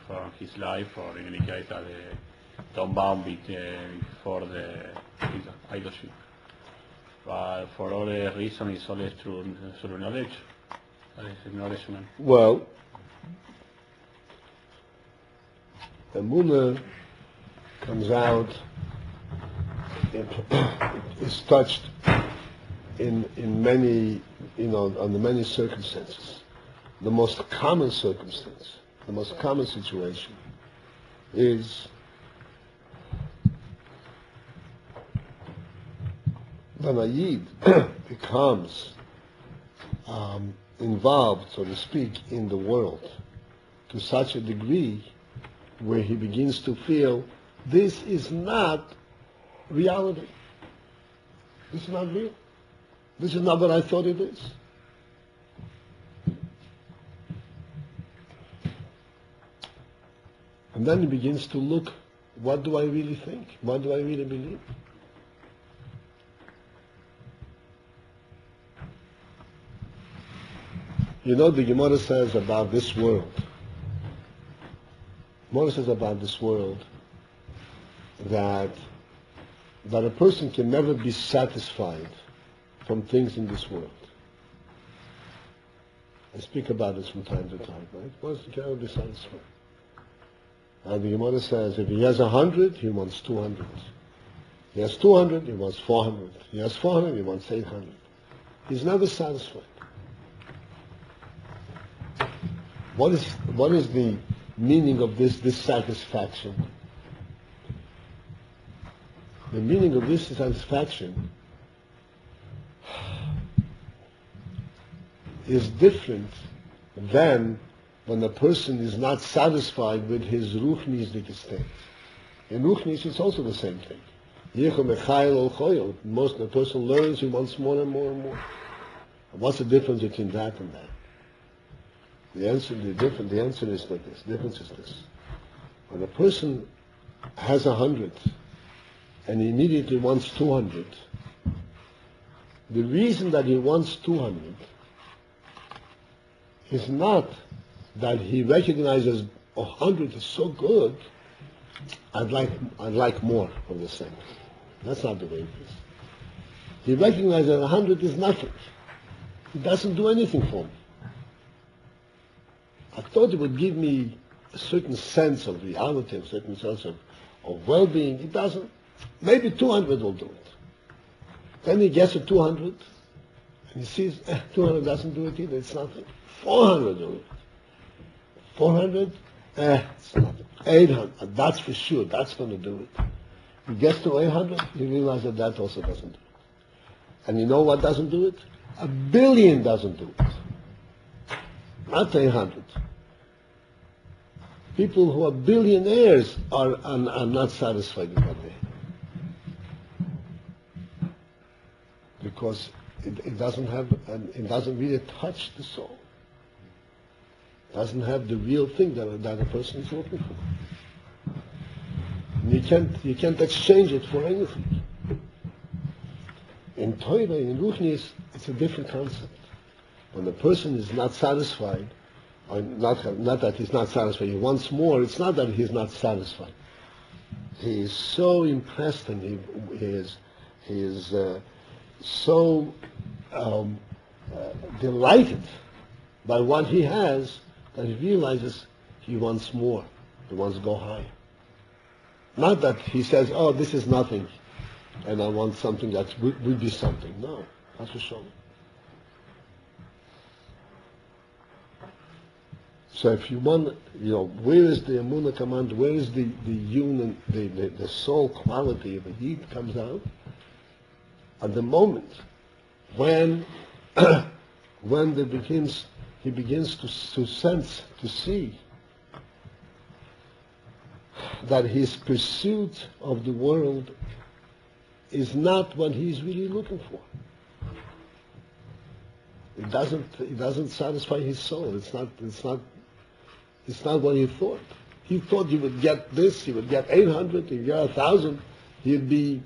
for his life, or in any case, don't bound for the idolship. But for other reason, it's always through knowledge. That is acknowledgement.
Well, emunah comes out, it is touched in many, under many circumstances. The most common circumstance, the most common situation is when a Yid becomes involved, so to speak, in the world to such a degree where he begins to feel this is not reality. This is not real. This is not what I thought it is. And then he begins to look, what do I really think? What do I really believe? The Gemara says about this world. Gemara says about this world that a person can never be satisfied from things in this world. I speak about this from time to time, right? One can never be satisfied. And the Gemara says if he has 100, he wants 200. He has 200, he wants 400. He has 400, he wants 800. He's never satisfied. What is the meaning of this dissatisfaction? The meaning of this dissatisfaction is different than when a person is not satisfied with his ruchnistic state. In ruchnis, it's also the same thing. Most the person learns, he wants more and more and more. And what's the difference between that and that? The answer is like this. The difference is this. When a person has 100 and he immediately wants 200, the reason that he wants 200 is not that he recognizes 100 is so good, I'd like more of the same. That's not the way it is. He recognizes that 100 is nothing. It doesn't do anything for me. I thought it would give me a certain sense of reality, a certain sense of well-being. It doesn't. Maybe 200 will do it. Then he gets to 200, and he sees 200 doesn't do it either. It's nothing. 400 will do it. 400, it's nothing. 800, that's for sure. That's going to do it. He gets to 800, he realizes that also doesn't do it. And you know what doesn't do it? 1 billion doesn't do it. Not 800. People who are billionaires are not satisfied with what they have. Because it doesn't really touch the soul. It doesn't have the real thing that a person is looking for. And you can't exchange it for anything. In Torah, in Ruchnis, it's a different concept. When the person is not satisfied, or not that he's not satisfied, he wants more, it's not that he's not satisfied. He is so impressed and he is so delighted by what he has, that he realizes he wants more. He wants to go higher. Not that he says, oh, this is nothing, and I want something that will be something. No, that's for sure. So if you want, where is the Emunah command? Where is the union, the soul quality of the Yid comes out? At the moment when he begins to sense, to see that his pursuit of the world is not what he's really looking for. It doesn't satisfy his soul. It's not what he thought. He thought he would get this, he would get 800, he'd get 1,000, he'd be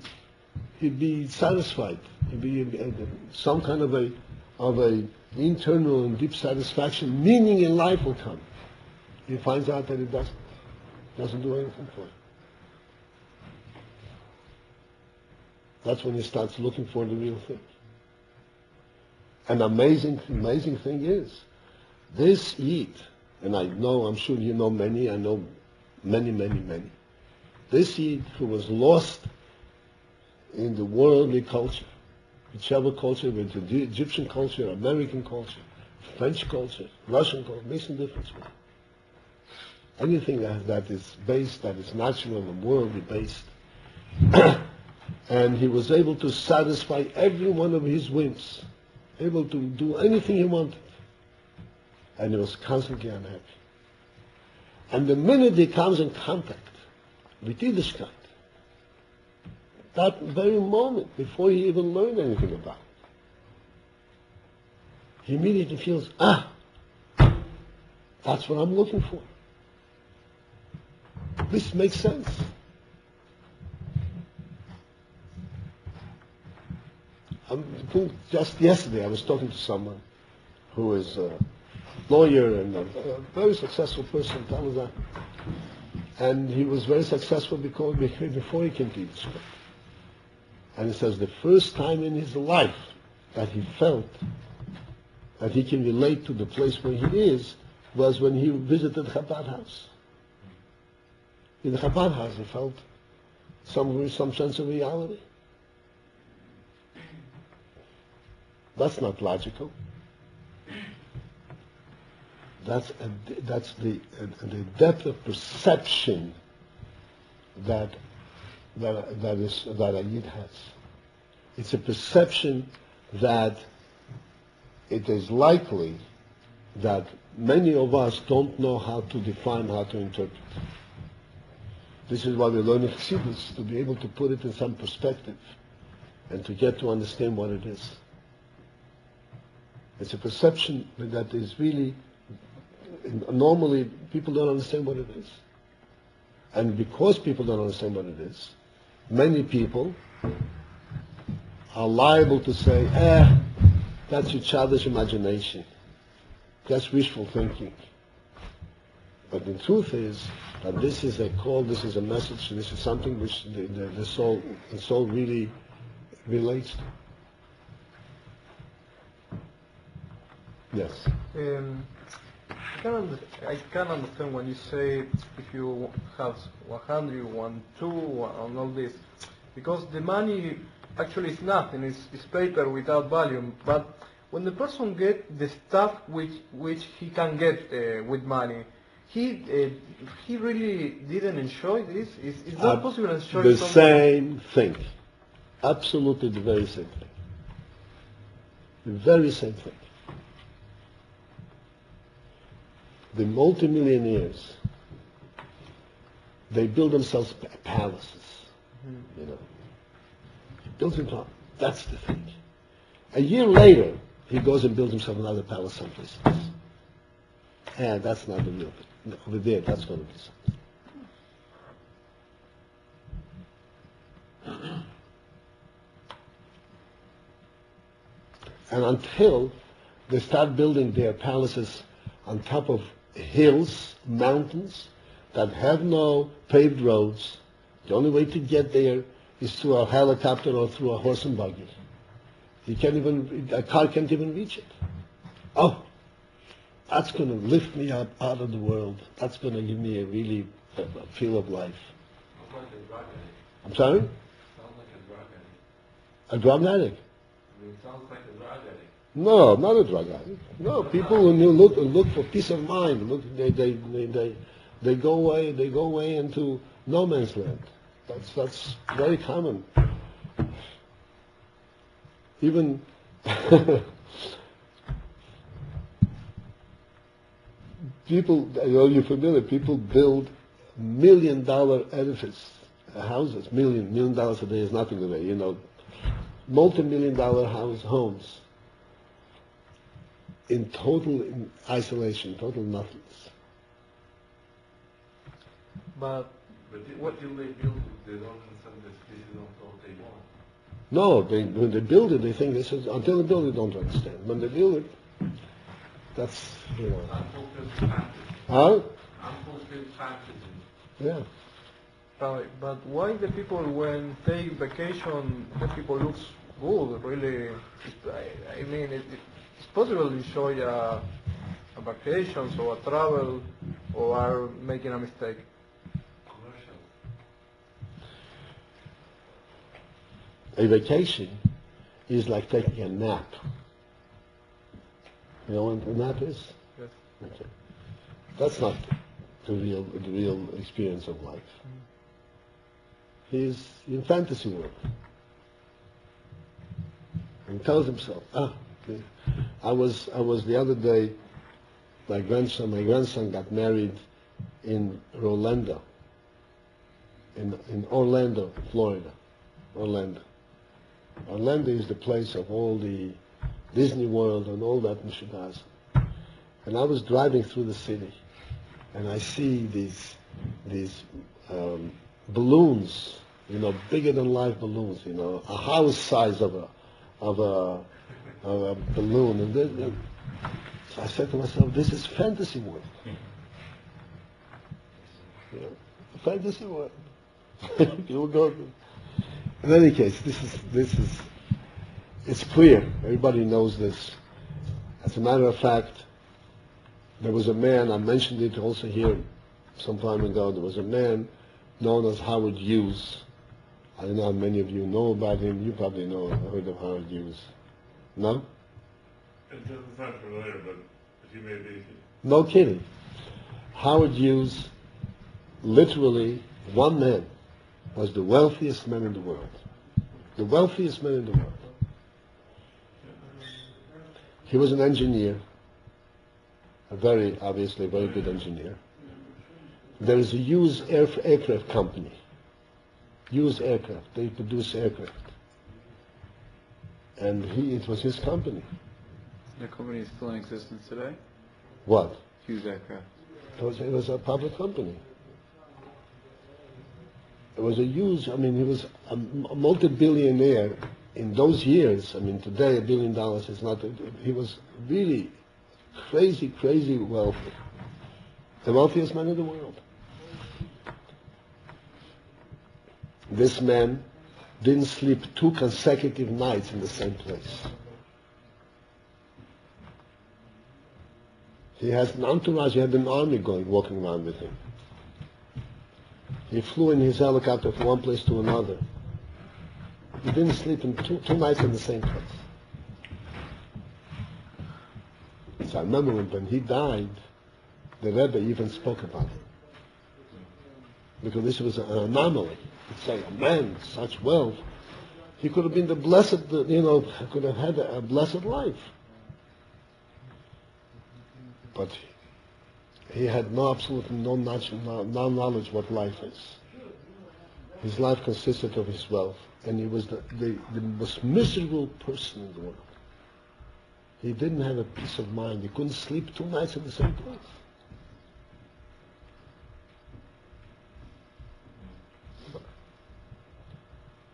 satisfied. He'd be some kind of a internal and deep satisfaction, meaning in life will come. He finds out that it doesn't do anything for him. That's when he starts looking for the real thing. An amazing thing is, this Yid, and I'm sure you know many, I know many. This Yid who was lost in the worldly culture, whichever culture, with the Egyptian culture, American culture, French culture, Russian culture, makes no difference. Anything that is based, that is natural and worldly based. And he was able to satisfy every one of his whims, able to do anything he wanted. And he was constantly unhappy. And the minute he comes in contact with Yiddishkeit, that very moment, before he even learned anything about it, he immediately feels, that's what I'm looking for. This makes sense. Just yesterday I was talking to someone who is a lawyer and a very successful person, and he was very successful before he came to Yiddishkeit. And he says the first time in his life that he felt that he can relate to the place where he is was when he visited the Chabad house. In the Chabad house he felt some sense of reality. That's not logical. That's the depth of perception that a Yid has. It's a perception that it is likely that many of us don't know how to define, how to interpret. This is why we learn Chassidus, to be able to put it in some perspective and to get to understand what it is. It's a perception that is really, normally people don't understand what it is. And because people don't understand what it is, many people are liable to say, that's your childish imagination. That's wishful thinking. But the truth is that this is a call, this is a message, this is something which the soul really relates to. Yes.
I can understand when you say if you have 100, you want 2, and all this, because the money actually is nothing. It's paper without value. But when the person gets the stuff which he can get with money, he really didn't enjoy this. It's not possible to enjoy
the
something.
Same thing. Absolutely the very same thing. The very same thing. The multimillionaires, they build themselves palaces. They build himself. That's the thing. A year later, he goes and builds himself another palace someplace else. And that's not the real thing. No, over there, that's going to be something. And until they start building their palaces on top of hills, mountains, that have no paved roads, the only way to get there is through a helicopter or through a horse and buggy. A car can't even reach it. Oh, That's going to lift me up out of the world. That's going to give me a really a feel of life.
Sounds like a drug addict.
I'm sorry?
Sounds like a drug addict.
A drug addict?
I mean, it sounds like a drug addict.
No, not a drug addict. No, people who look for peace of mind. They go away into no man's land. That's very common. Even people, you're familiar, people build $1 million edifice, houses, $1 million a day is nothing today, multi-million-dollar homes in total isolation, total nothingness.
But
What till they build it, they don't understand that this is not what they want.
No, when they build it, they think this is, until they build it, don't understand. When they build it, that's,
Unfulfilled fantasy.
huh?
Unfulfilled fantasy.
Yeah.
but why the people when take vacation, the people looks good, really? I mean, it's possible to enjoy a vacation or a travel, or are making a mistake.
Commercial.
A vacation is like taking a nap. You know what a nap is?
Yes.
Okay. That's not the real experience of life. He's in fantasy world. And he tells himself, okay. I was the other day, my grandson got married in Orlando, in Orlando, Florida. Orlando is the place of all the Disney World and all that Mishigas. And I was driving through the city, and I see these balloons, bigger than life balloons, a house size of a balloon. And then, so I said to myself, this is fantasy world. Fantasy world. People go. In any case, this is. It's clear. Everybody knows this. As a matter of fact, there was a man. I mentioned it also here some time ago. There was a man known as Howard Hughes. I don't know how many of you know about him. You probably heard of Howard Hughes. No?
It doesn't sound familiar, but if you may be.
No kidding. Howard Hughes, literally, one man, was the wealthiest man in the world. The wealthiest man in the world. He was an engineer, obviously a very good engineer. There is a Hughes aircraft company. Hughes Aircraft. They produce aircraft. And it was his company.
The company is still in existence today?
What?
Hughes Aircraft.
It was a public company. It was he was a multi-billionaire in those years. Today $1 billion is not, he was really crazy wealthy. The wealthiest man in the world. This man didn't sleep 2 consecutive nights in the same place. He has an entourage, he had an army walking around with him. He flew in his helicopter from one place to another. He didn't sleep in two nights in the same place. So I remember when he died, the Rebbe even spoke about him. Because this was an anomaly. It's like a man, such wealth, he could have been the blessed, could have had a blessed life. But he had absolutely no knowledge what life is. His life consisted of his wealth, and he was the most miserable person in the world. He didn't have a peace of mind. He couldn't sleep 2 nights in the same place.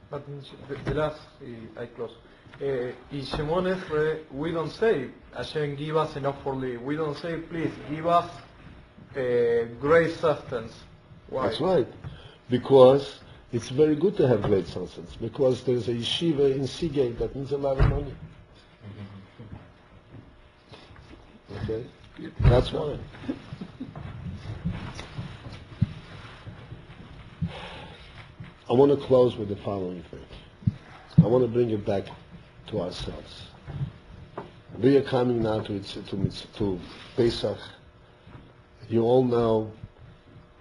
But in the last, I close. In Shemon Esre, we don't say, Hashem give us enough for live. We don't say, please, give us great substance. Why?
That's right. Because it's very good to have great substance. Because there's a yeshiva in Seagate that needs a lot of money. Okay? That's why. I want to close with the following thing. I want to bring it back to ourselves. We are coming now to Pessach. You all know,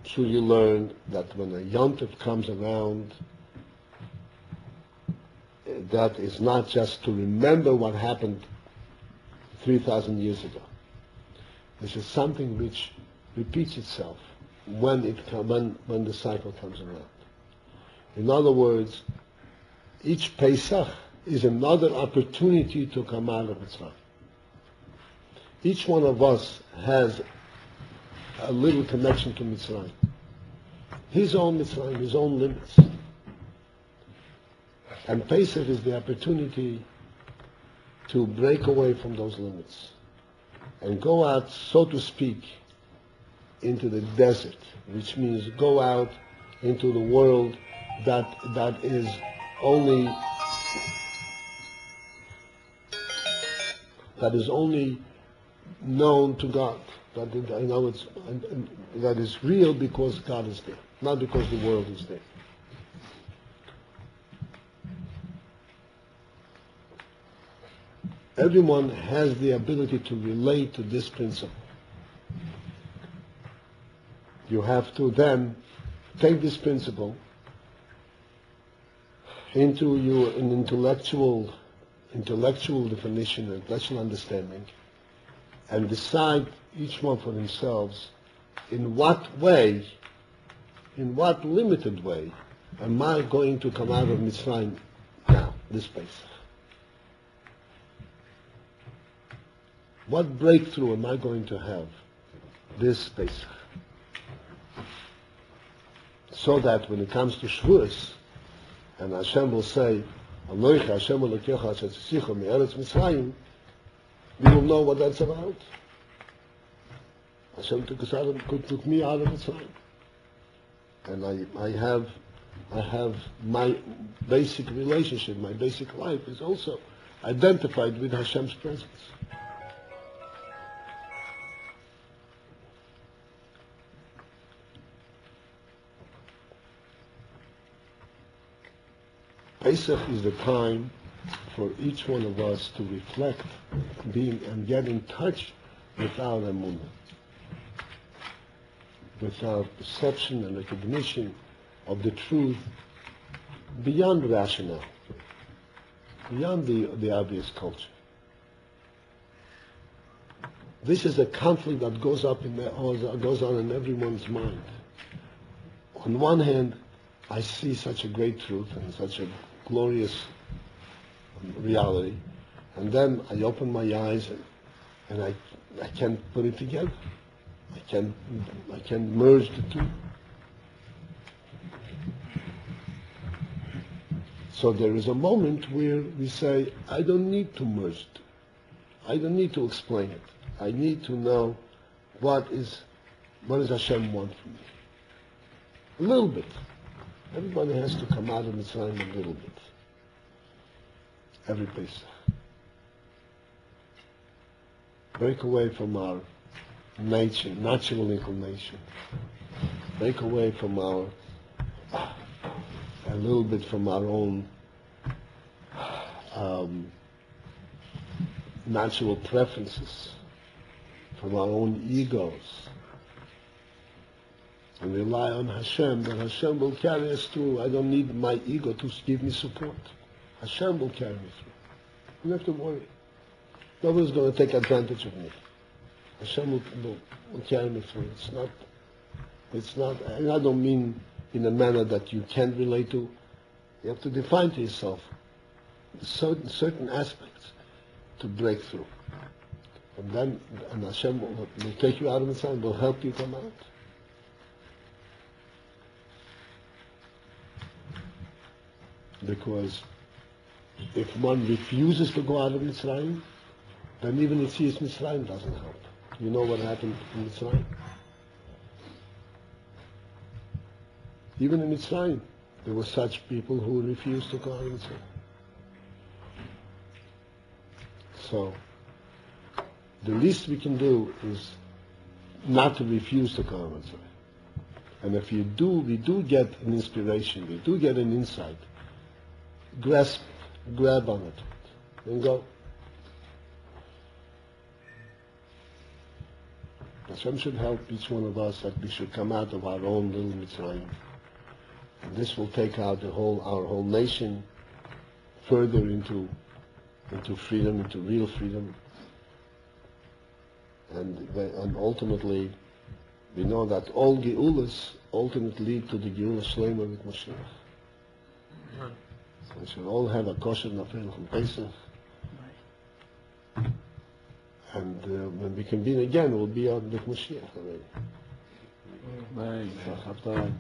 sure you learned that when a Yom Tov comes around, that is not just to remember what happened 3,000 years ago. This is something which repeats itself when the cycle comes around. In other words, each Pesach is another opportunity to come out of Mitzrayim. Each one of us has a little connection to Mitzrayim. His own Mitzrayim, his own limits. And Pesach is the opportunity to break away from those limits and go out, so to speak, into the desert, which means go out into the world that is only known to God. That is real because God is there, not because the world is there. Everyone has the ability to relate to this principle. You have to then take this principle into an intellectual definition, intellectual understanding, and decide each one for themselves in what limited way am I going to come out of Mitzrayim now, this Pesach? What breakthrough am I going to have this Pesach? So that when it comes to Shavuos, and Hashem will say, Aloicha Hashem Elokecha asher tzisicha me'eretz Mitzrayim, we will know what that's about. Hashem took me out of Mitzrayim. And I have my basic relationship, my basic life is also identified with Hashem's presence. Pesach is the time for each one of us to reflect, and get in touch with our emunah, with our perception and recognition of the truth beyond rationale, beyond the obvious culture. This is a conflict that goes on in everyone's mind. On one hand, I see such a great truth and such a glorious reality, and then I open my eyes and I can't put it together. I can't merge the two. So there is a moment where we say, I don't need to merge it. I don't need to explain it. I need to know what does Hashem want from me. A little bit. Everybody has to come out of Mitzrayim a little bit. Every Pesach. Break away from our natural inclination. Break away from a little bit from our own natural preferences, from our own egos. And rely on Hashem, that Hashem will carry us through. I don't need my ego to give me support. Hashem will carry me through. You don't have to worry. Nobody's going to take advantage of me. Hashem will carry me through. It's not, and I don't mean in a manner that you can't relate to. You have to define to yourself certain aspects to break through. And Hashem will take you out of the sun, will help you come out. Because if one refuses to go out of Mitzrayim, then even if he is Mitzrayim doesn't help. You know what happened in Mitzrayim? Even in Mitzrayim, there were such people who refused to go out of Mitzrayim. So, the least we can do is not to refuse to come on Mitzvah. And if we do get an inspiration, we do get an insight, grab on it, and go. Hashem should help each one of us that we should come out of our own little Mitzrayim. And this will take out our whole nation further into freedom, into real freedom. And ultimately, we know that all Geulas ultimately lead to the Geula Shlema with Mashiach. So we should all have a kosher nafel from Pessach. And when we can be again, we'll be out with Mashiach already.
Right.
So,